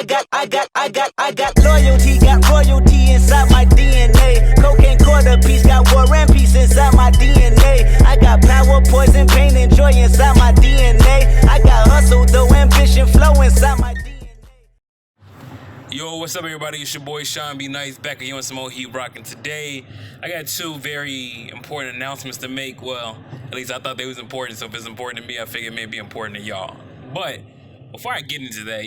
got loyalty, got royalty inside my DNA. Cocaine quarter piece, got war and peace inside my DNA. I got power, poison, pain, and joy inside my DNA. I got hustle, though ambition, flow inside my DNA. Yo, what's up, everybody? It's your boy Sean B. Nice back again with some more Heat Rockin' today. I got two very important announcements to make. Well, at least I thought they was important, so if it's important to me, I figured it may be important to y'all. But before I get into that,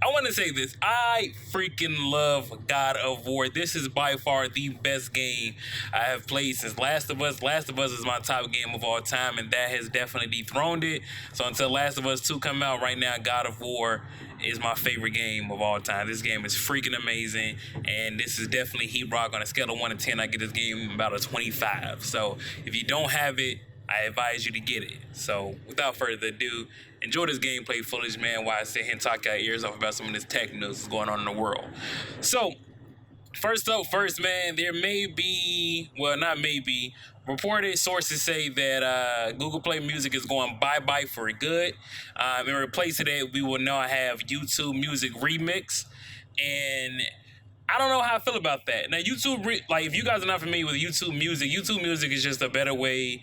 I want to say this. I freaking love God of War. This is by far the best game I have played since Last of Us. Last of Us is my top game of all time, and that has definitely dethroned it. So until Last of Us 2 come out right now, God of War is my favorite game of all time. This game is freaking amazing, and this is definitely Heat Rock. On a scale of 1 to 10, I give this game about a 25. So if you don't have it, I advise you to get it. So without further ado, enjoy this gameplay footage, man, while I sit here and talk our ears off about some of this tech news that's going on in the world. So first up first, man, there may be, well, not maybe, reported sources say that Google Play Music is going bye-bye for good. In replace of that, we will now have YouTube Music Remix. And I don't know how I feel about that. Now, YouTube, if you guys are not familiar with YouTube Music is just a better way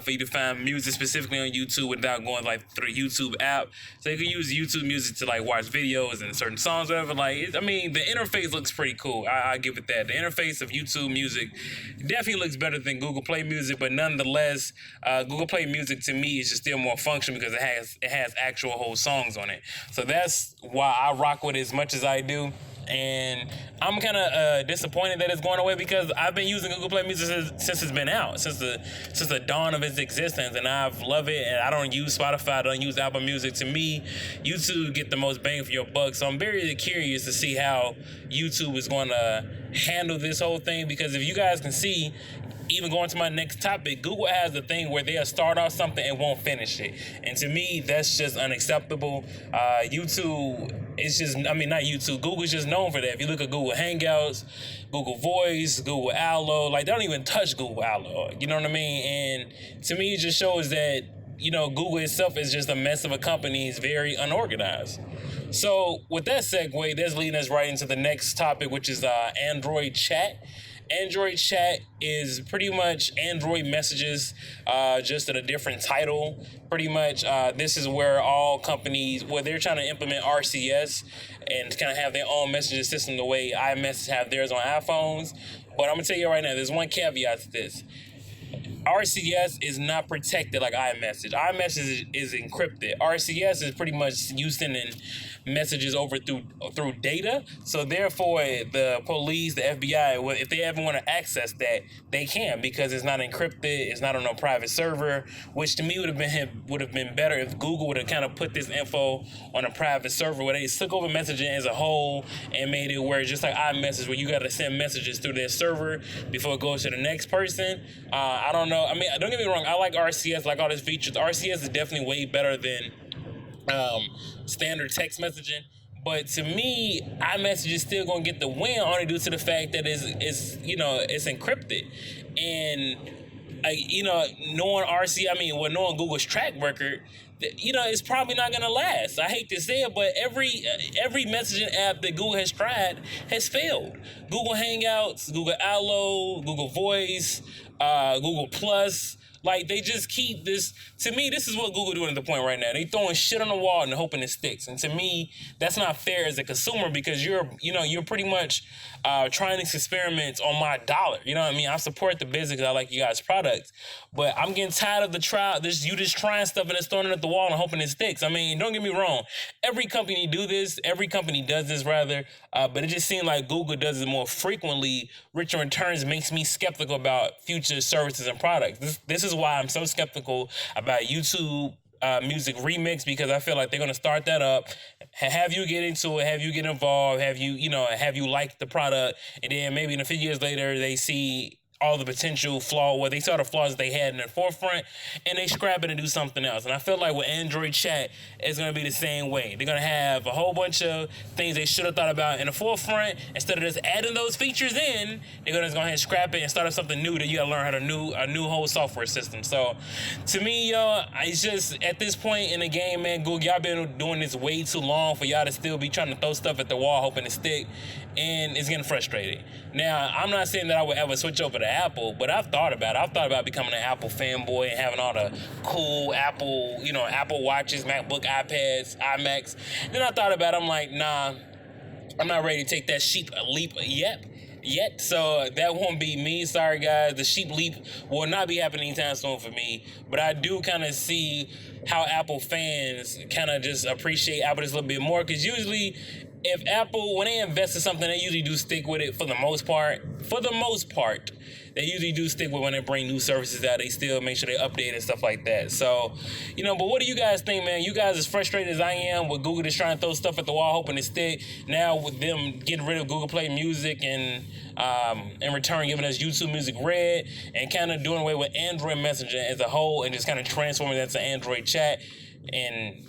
for you to find music specifically on YouTube without going through the YouTube app. So you can use YouTube Music to watch videos and certain songs, whatever. The interface looks pretty cool. I give it that. The interface of YouTube Music definitely looks better than Google Play Music, but nonetheless, Google Play Music to me is just still more functional because it has actual whole songs on it. So that's why I rock with it as much as I do. And I'm kind of disappointed that it's going away because I've been using Google Play Music since it's been out, since the dawn of its existence, and I've loved it. And I don't use Spotify, I don't use Apple Music. To me, YouTube get the most bang for your buck. So I'm very curious to see how YouTube is going to handle this whole thing, because if you guys can see, even going to my next topic, Google has a thing where they'll start off something and won't finish it. And to me, that's just unacceptable. YouTube is just, not YouTube, Google's just known for that. If you look at Google Hangouts, Google Voice, Google Allo, they don't even touch Google Allo. You know what I mean? And to me, it just shows that, Google itself is just a mess of a company. It's very unorganized. So with that segue, that's leading us right into the next topic, which is Android Chat. Android Chat is pretty much Android messages, just at a different title. Pretty much, this is where all companies, they're trying to implement RCS and kind of have their own messaging system the way iMessage have theirs on iPhones. But I'm going to tell you right now, there's one caveat to this. RCS is not protected like iMessage. iMessage is encrypted. RCS is pretty much you sending messages over through data. So therefore, the police, the FBI, if they ever want to access that, they can, because it's not encrypted. It's not on a private server, which to me would have been better if Google would have kind of put this info on a private server where they took over messaging as a whole and made it where just like iMessage, where you got to send messages through their server before it goes to the next person. I don't know. Don't get me wrong. I like RCS, like all these features. RCS is definitely way better than standard text messaging. But to me, iMessage is still going to get the win only due to the fact that it's encrypted. And knowing Google's track record, it's probably not gonna last. I hate to say it, but every messaging app that Google has tried has failed. Google Hangouts, Google Allo, Google Voice, Google Plus. They just keep this. To me, this is what Google doing at the point right now. They throwing shit on the wall and hoping it sticks. And to me, that's not fair as a consumer, because you're pretty much trying these experiments on my dollar. You know what I mean? I support the business because I like you guys' products, but I'm getting tired of the trial. You just trying stuff and it's throwing it at the wall and hoping it sticks. Don't get me wrong. Every company do this. Every company does this rather. But it just seems like Google does it more frequently. Richer returns makes me skeptical about future services and products. This is why I'm so skeptical about YouTube Music Remix, because I feel like they're going to start that up, have you get into it, have you get involved, have you like the product, and then maybe in a few years later they see all the potential flaw, where they saw the flaws they had in the forefront, and they scrap it and do something else. And I feel like with Android Chat, it's gonna be the same way. They're gonna have a whole bunch of things they should have thought about in the forefront. Instead of just adding those features in, they're gonna just go ahead and scrap it and start up something new that you gotta learn how to a new whole software system. So to me, y'all, it's just at this point in the game, man, Google, y'all been doing this way too long for y'all to still be trying to throw stuff at the wall hoping to stick, and it's getting frustrating. Now, I'm not saying that I would ever switch over to Apple, but I've thought about it. I've thought about becoming an Apple fanboy and having all the cool Apple, Apple Watches, MacBook, iPads, iMacs. Then I thought about it. I'm like, nah, I'm not ready to take that leap yet. So that won't be me. Sorry, guys. The sheep leap will not be happening anytime soon for me. But I do kind of see how Apple fans kind of just appreciate Apple just a little bit more, because usually if Apple, when they invest in something, they usually do stick with it for the most part. For the most part, they usually do stick with when they bring new services out. They still make sure they update and stuff like that. So, but what do you guys think, man? You guys as frustrated as I am with Google just trying to throw stuff at the wall hoping to stick. Now with them getting rid of Google Play Music and in return giving us YouTube Music Red, and kind of doing away with Android Messenger as a whole and just kind of transforming that to Android Chat, and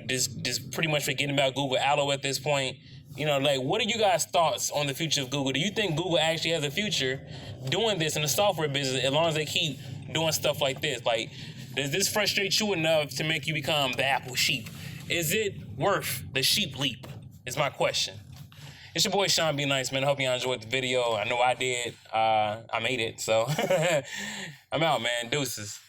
just pretty much forgetting about Google Allo at this point. What are you guys' thoughts on the future of Google? Do you think Google actually has a future doing this in the software business as long as they keep doing stuff like this? Like, does this frustrate you enough to make you become the Apple sheep? Is it worth the sheep leap? Is my question. It's your boy Sean B. Nice, man. I hope you enjoyed the video. I know I did. I made it, so I'm out, man. Deuces.